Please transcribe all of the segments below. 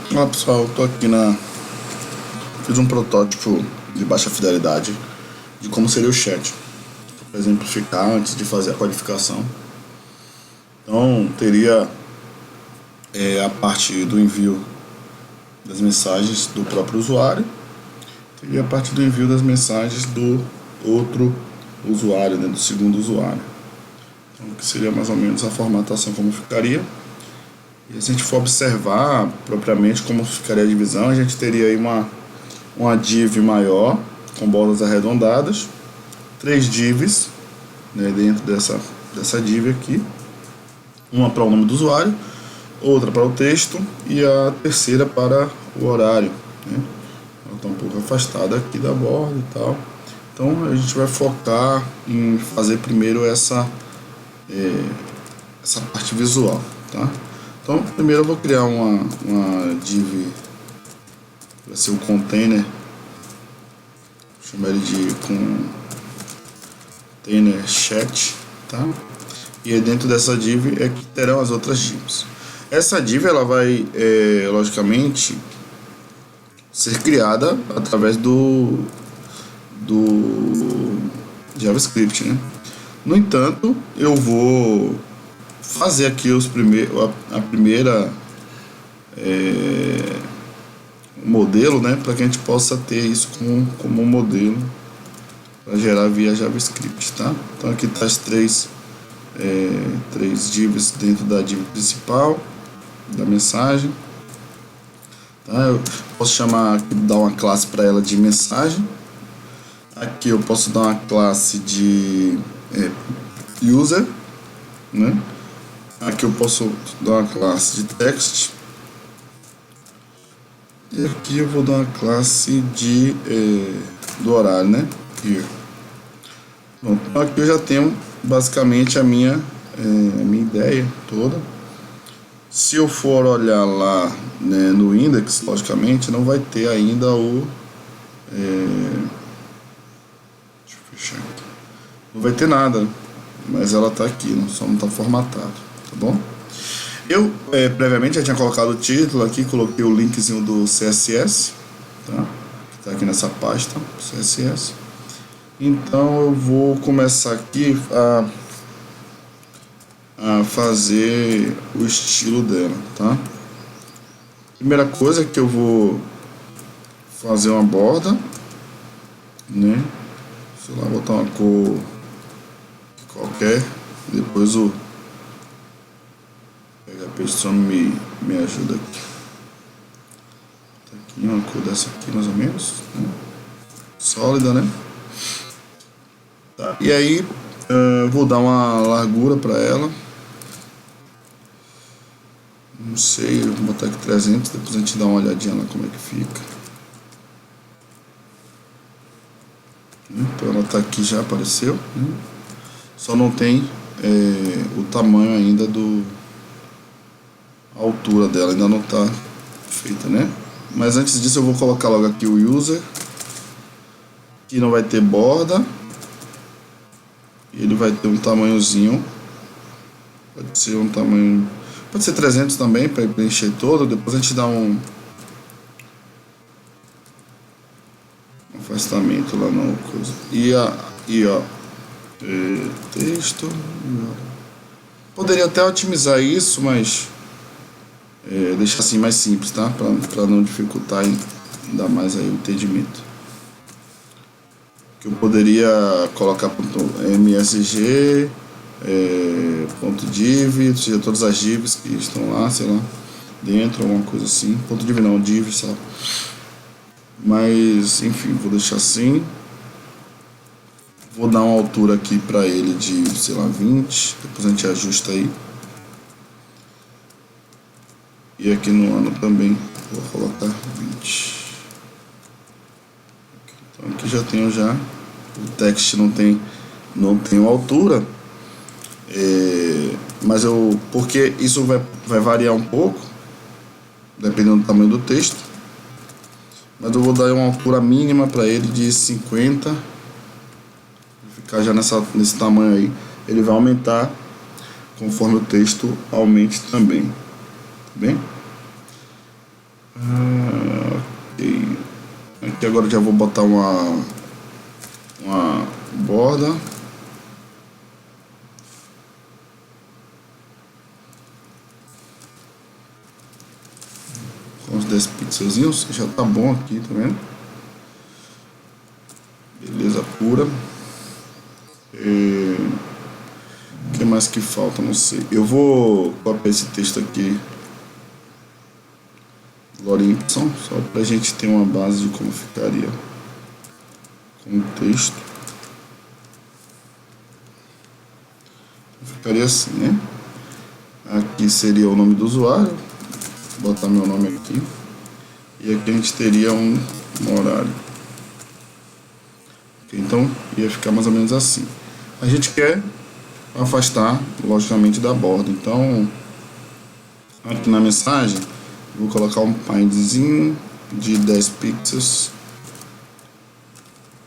Olá pessoal, eu tô aqui fiz um protótipo de baixa fidelidade de como seria o chat, para exemplificar antes de fazer a codificação. Então teria a parte do envio das mensagens do próprio usuário, teria a parte do envio das mensagens do outro usuário, né, do segundo usuário. Então que seria mais ou menos a formatação como ficaria. E se a gente for observar propriamente como ficaria a divisão, a gente teria aí uma div maior, com bordas arredondadas, 3 divs, né, dentro dessa div aqui, uma para o nome do usuário, outra para o texto e a terceira para o horário, né? Ela está um pouco afastada aqui da borda e tal. Então a gente vai focar em fazer primeiro essa parte visual, tá? Então primeiro eu vou criar uma div, vai ser o container, vou chamar ele de container chat, tá? E aí dentro dessa div é que terão as outras divs. Essa div ela vai logicamente ser criada através do JavaScript, né? No entanto, eu vou fazer aqui a primeira modelo, né, para que a gente possa ter isso como um modelo para gerar via JavaScript, tá? Então aqui tá as três divs dentro da div principal da mensagem, tá? Eu posso dar uma classe para ela de mensagem. Aqui eu posso dar uma classe de user, né? Aqui eu posso dar uma classe de text. E aqui eu vou dar uma classe do horário, né? Here. Bom, então aqui eu já tenho basicamente a minha ideia toda. Se eu for olhar lá, né, no index, logicamente não vai ter ainda deixa eu fechar aqui. Não vai ter nada, mas ela tá aqui, só não tá formatado, tá bom? Eu previamente já tinha colocado o título aqui, coloquei o linkzinho do CSS, tá? Que tá aqui nessa pasta, CSS. Então eu vou começar aqui a fazer o estilo dela, tá? Primeira coisa é que eu vou fazer uma borda, né? Sei lá, botar uma cor qualquer, depois o PHP me ajuda aqui. Tá aqui uma cor dessa aqui mais ou menos, né? Sólida, né? Tá. E aí vou dar uma largura para ela. Não sei, eu vou botar aqui 300, depois a gente dá uma olhadinha lá como é que fica. Então ela tá aqui, já apareceu, né? Só não tem o tamanho ainda a altura dela ainda não tá feita, né? Mas antes disso eu vou colocar logo aqui o user, que não vai ter borda. Ele vai ter um tamanhozinho, pode ser um tamanho, pode ser 300 também, para preencher todo. Depois a gente dá um afastamento lá na coisa. E ó, texto. Poderia até otimizar isso, mas deixar assim mais simples, tá? Para não dificultar ainda mais aí o entendimento. Que eu poderia colocar .msg, .div, ou seja, todas as divs que estão lá, sei lá, dentro, alguma coisa assim. .div não, div, sei lá. Mas, enfim, vou deixar assim. Vou dar uma altura aqui para ele de, sei lá, 20. Depois a gente ajusta aí. E aqui no ano também vou colocar 20. Então aqui já tenho o text não tem altura, mas porque isso vai variar um pouco dependendo do tamanho do texto, mas eu vou dar uma altura mínima para ele de 50, ficar já nesse tamanho aí. Ele vai aumentar conforme o texto aumente também, tá bem? Aqui agora já vou botar uma borda. Com os 10 pixelzinhos, já tá bom aqui, tá vendo? Beleza pura. O que mais que falta? Não sei. Eu vou copiar esse texto aqui, Lorenson, só pra gente ter uma base de como ficaria com o texto. Ficaria assim, né? Aqui seria o nome do usuário. Vou botar meu nome aqui. E aqui a gente teria um horário. Então ia ficar mais ou menos assim. A gente quer afastar, logicamente, da borda. Então, aqui na mensagem, vou colocar um paintzinho de 10 pixels.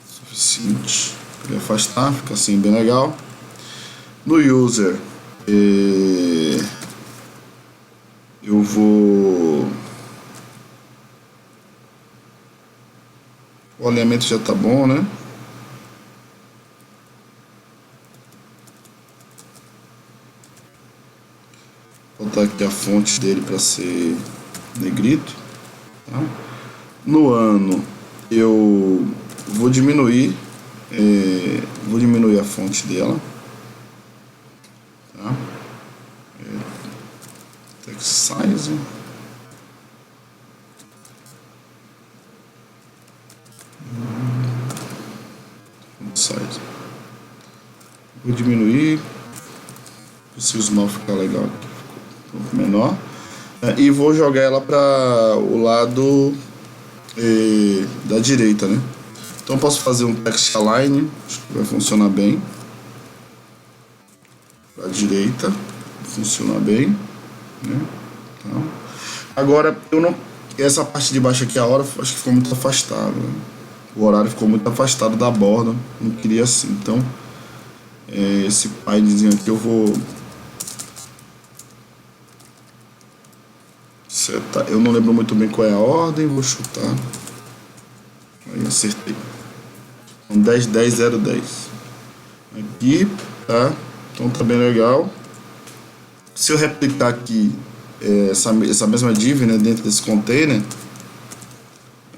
Suficiente para afastar, fica assim bem legal. No user, eu vou... O alinhamento já tá bom, né? Vou botar aqui a fonte dele para ser negrito. Tá? No ano, eu vou diminuir a fonte dela. Tá? Text size. Size. Vou diminuir. Se os mal ficar legal aqui, ficou um pouco menor. E vou jogar ela para o lado da direita, né? Então posso fazer um text align, acho que vai funcionar bem. Para a direita, funciona bem, né? Então, agora eu não, essa parte de baixo aqui a hora acho que ficou muito afastado, né? O horário ficou muito afastado da borda, não queria assim. Então esse painelzinho aqui eu vou setar. Eu não lembro muito bem qual é a ordem, vou chutar. Aí acertei. Então 10, 10, 0, 10. Aqui, tá? Então tá bem legal. Se eu replicar aqui essa mesma div, né, dentro desse container,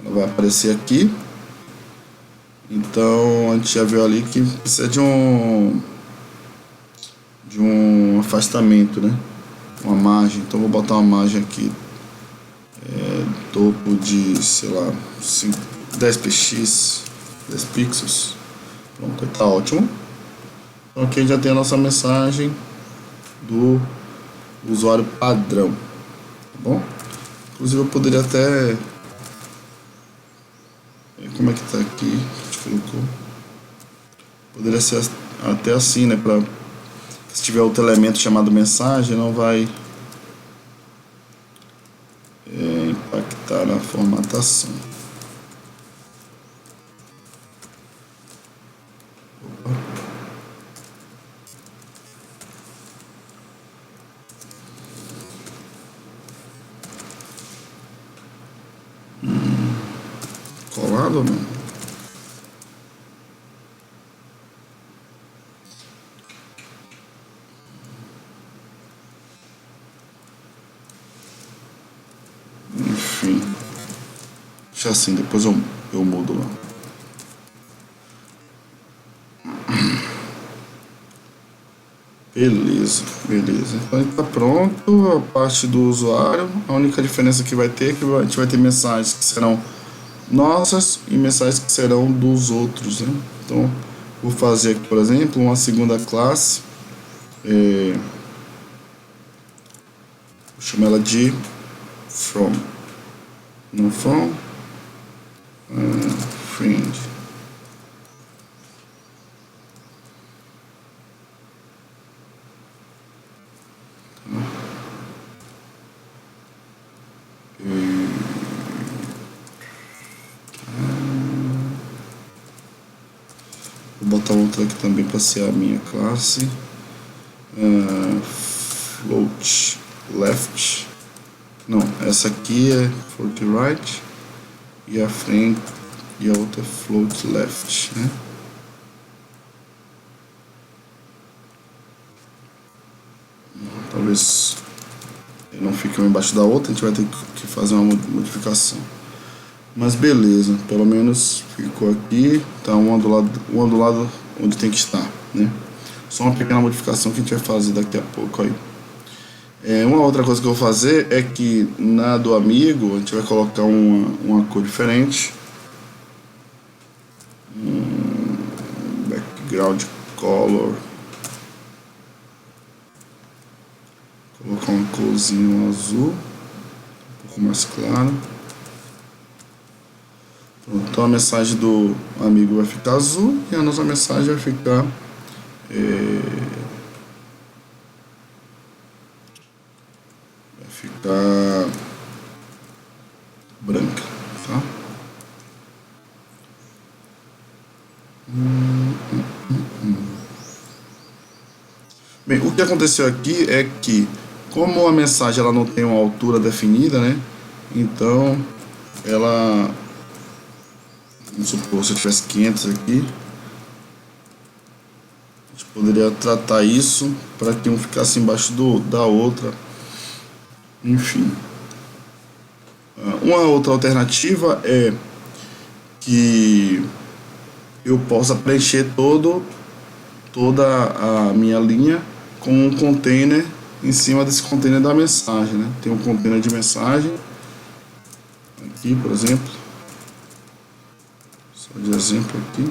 ela vai aparecer aqui. Então a gente já viu ali que precisa de um afastamento, né? Uma margem. Então vou botar uma margem aqui, topo de, sei lá, 10 px, 10 pixels. Pronto, tá ótimo. Então aqui já tem a nossa mensagem do usuário padrão, tá bom? Inclusive eu poderia até, como é que tá aqui, a gente colocou, poderia ser até assim, né, para se tiver outro elemento chamado mensagem, não vai impactar na formatação. Colado, mano. Enfim. Deixa assim, depois eu mudo lá. Beleza, beleza. Então está pronto a parte do usuário. A única diferença que vai ter é que a gente vai ter mensagens que serão nossas e mensagens que serão dos outros, né? Então vou fazer aqui, por exemplo, uma segunda classe, vou chamar ela de from, não from, friend. Vou botar outra aqui também para ser a minha classe, float left, não, essa aqui é float right e a frente e a outra é float left, né? Talvez não fique uma embaixo da outra, a gente vai ter que fazer uma modificação. Mas beleza, pelo menos ficou aqui, tá uma do lado onde tem que estar, né? Só uma pequena modificação que a gente vai fazer daqui a pouco aí. Uma outra coisa que eu vou fazer é que na do amigo a gente vai colocar uma cor diferente. Background color. Colocar uma corzinha azul, um pouco mais claro. Pronto, então a mensagem do amigo vai ficar azul e a nossa mensagem vai ficar branca, tá? Bem, o que aconteceu aqui é que, como a mensagem ela não tem uma altura definida, né? Então, ela, vamos supor, se eu tivesse 500 aqui, a gente poderia tratar isso para que um ficasse embaixo da outra. Enfim. Uma outra alternativa é que eu possa preencher toda a minha linha com um container em cima desse container da mensagem, né? Tem um container de mensagem aqui, por exemplo, só de exemplo aqui,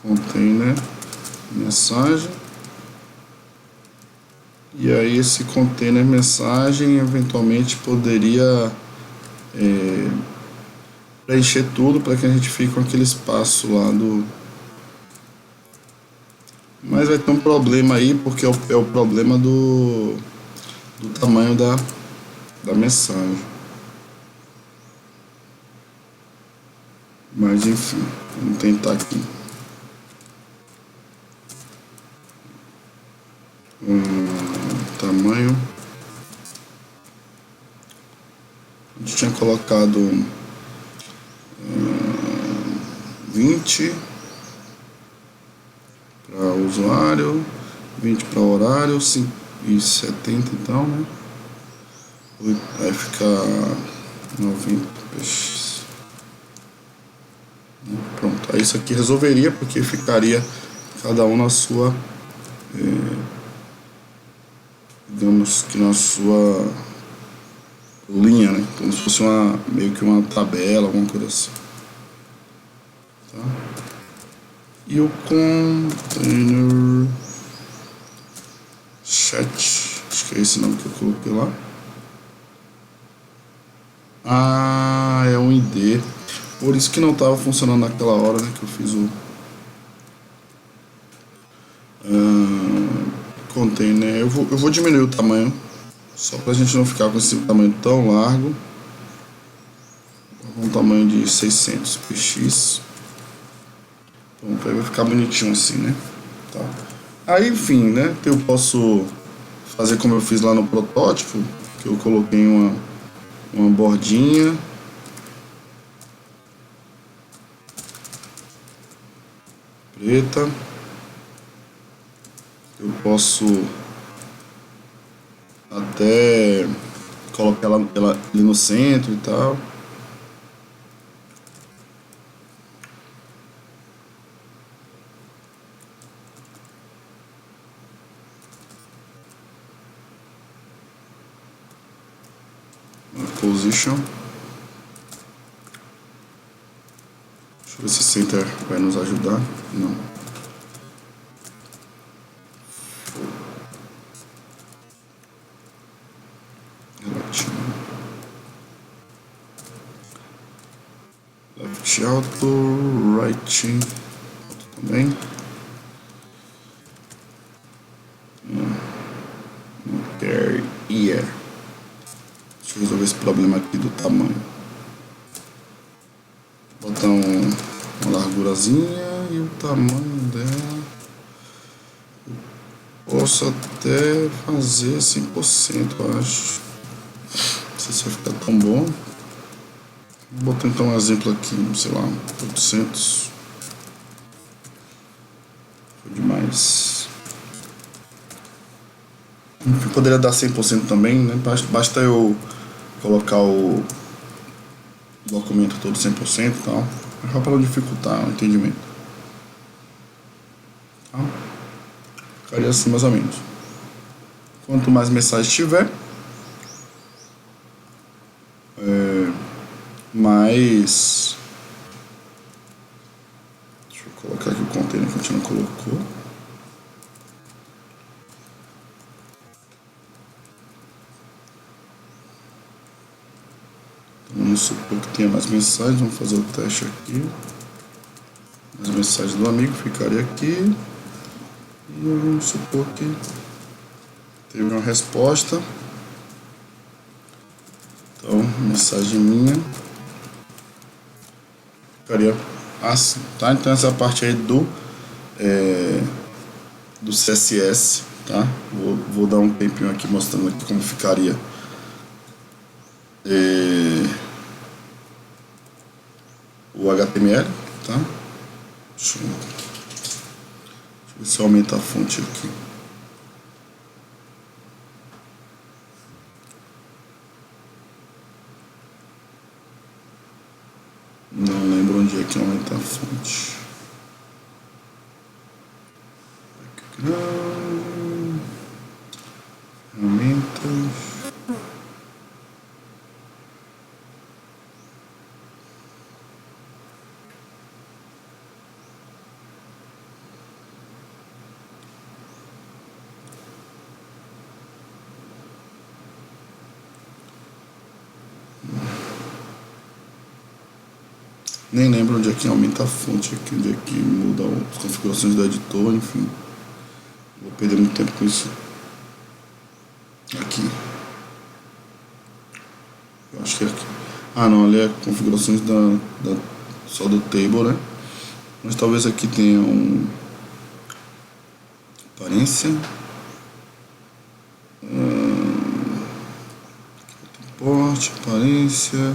container mensagem, e aí esse container mensagem eventualmente poderia preencher tudo para que a gente fique com aquele espaço lá do... Mas vai ter um problema aí, porque é o problema do tamanho da mensagem. Mas enfim, vamos tentar aqui. Tamanho. A gente tinha colocado 20 para usuário, 20 para horário, 5 e 70 então, né? Vai ficar 90 px. Pronto, aí isso aqui resolveria, porque ficaria cada um na sua, digamos que na sua linha, né? Como se fosse meio que uma tabela, alguma coisa assim. Tá? E o container chat, acho que é esse nome que eu coloquei lá. É um ID. Por isso que não estava funcionando naquela hora, né, que eu fiz o container. Eu vou diminuir o tamanho, só para a gente não ficar com esse tamanho tão largo. Um tamanho de 600 px. Pronto, aí vai ficar bonitinho assim, né? Tá. Aí, enfim, né? Eu posso fazer como eu fiz lá no protótipo, que eu coloquei uma bordinha. Preta. Eu posso até colocar ela ali no centro e tal. Position. Deixa eu ver se Center vai nos ajudar. Não. Left alto, right alto também. There, yeah. Deixa eu resolver esse problema aqui do tamanho. Vou botar uma largurazinha e o tamanho dela. Eu posso até fazer 100%, eu acho. Não sei se vai ficar tão bom. Vou botar então um exemplo aqui, sei lá, 800. Foi demais. Enfim, poderia dar 100% também, né? Basta eu colocar o documento todo 100% e tal. Só para não dificultar o entendimento. Tá? Ficaria assim mais ou menos. Quanto mais mensagem tiver, mais... Deixa eu colocar aqui o container que a gente não colocou. Então, vamos supor que tenha mais mensagens. Vamos fazer o teste aqui. As mensagens do amigo ficaria aqui. E vamos supor que teve uma resposta. Então, mensagem minha ficaria assim, tá? Então essa parte aí do CSS, tá? Vou dar um tempinho aqui mostrando aqui como ficaria o HTML, tá? Deixa eu ver se eu aumento a fonte aqui. Não lembro onde é que aumenta a fonte. Ferramentas. Nem lembro onde é que aumenta a fonte aqui, onde é que muda as configurações do editor, enfim. Vou perder muito tempo com isso. Aqui. Eu acho que é aqui. Ah não, ali é configurações só do table, né? Mas talvez aqui tenha aparência. Porte, aparência.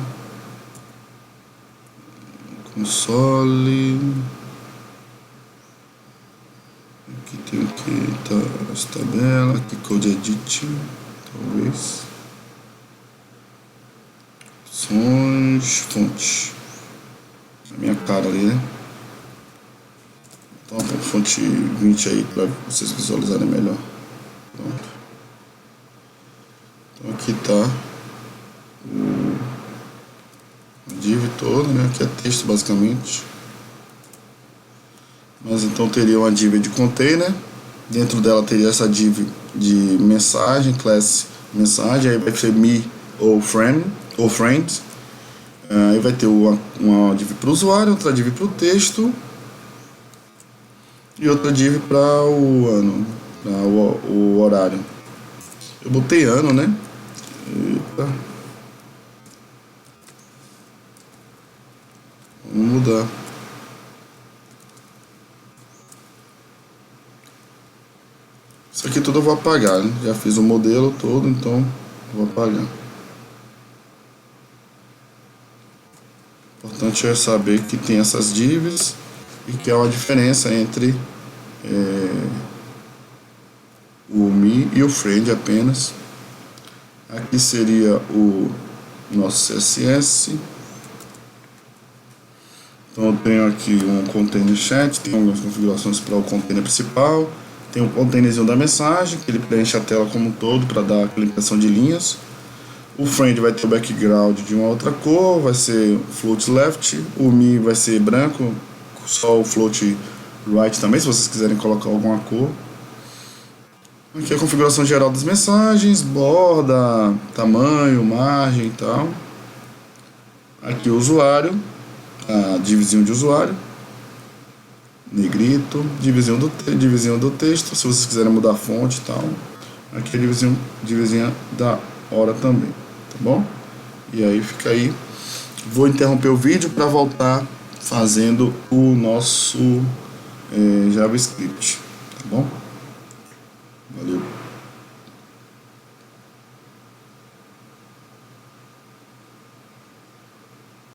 Console. Aqui tem o que? Tá, as tabelas. Aqui code edit. Talvez. Opções. Fonte. A minha cara ali, né? Então, fonte 20 aí para vocês visualizarem melhor. Pronto. Então aqui tá a div toda, né? Aqui é texto basicamente. Mas então teria uma div de container. Dentro dela teria essa div de mensagem, class mensagem. Aí vai ser me ou friend ou friends. Aí vai ter uma div para o usuário, outra div para o texto e outra div para o ano, para o horário. Eu botei ano, né? Eita. Vamos mudar. Isso aqui tudo eu vou apagar, né? Já fiz o modelo todo, então vou apagar. O importante é saber que tem essas divs e que há uma diferença entre o me e o friend apenas. Aqui seria o nosso CSS. Então eu tenho aqui um container chat, tem algumas configurações para o container principal. Tem um containerzinho da mensagem, que ele preenche a tela como um todo para dar aquela impressão de linhas. O friend vai ter o background de uma outra cor, vai ser float left. O me vai ser branco, só o float right também, se vocês quiserem colocar alguma cor. Aqui é a configuração geral das mensagens, borda, tamanho, margem e tal. Aqui o usuário, a divzinho de usuário, negrito, divisão do texto, se vocês quiserem mudar a fonte e tal. Aqui a divisinha da hora também, tá bom? E aí fica aí. Vou interromper o vídeo para voltar fazendo o nosso JavaScript, tá bom?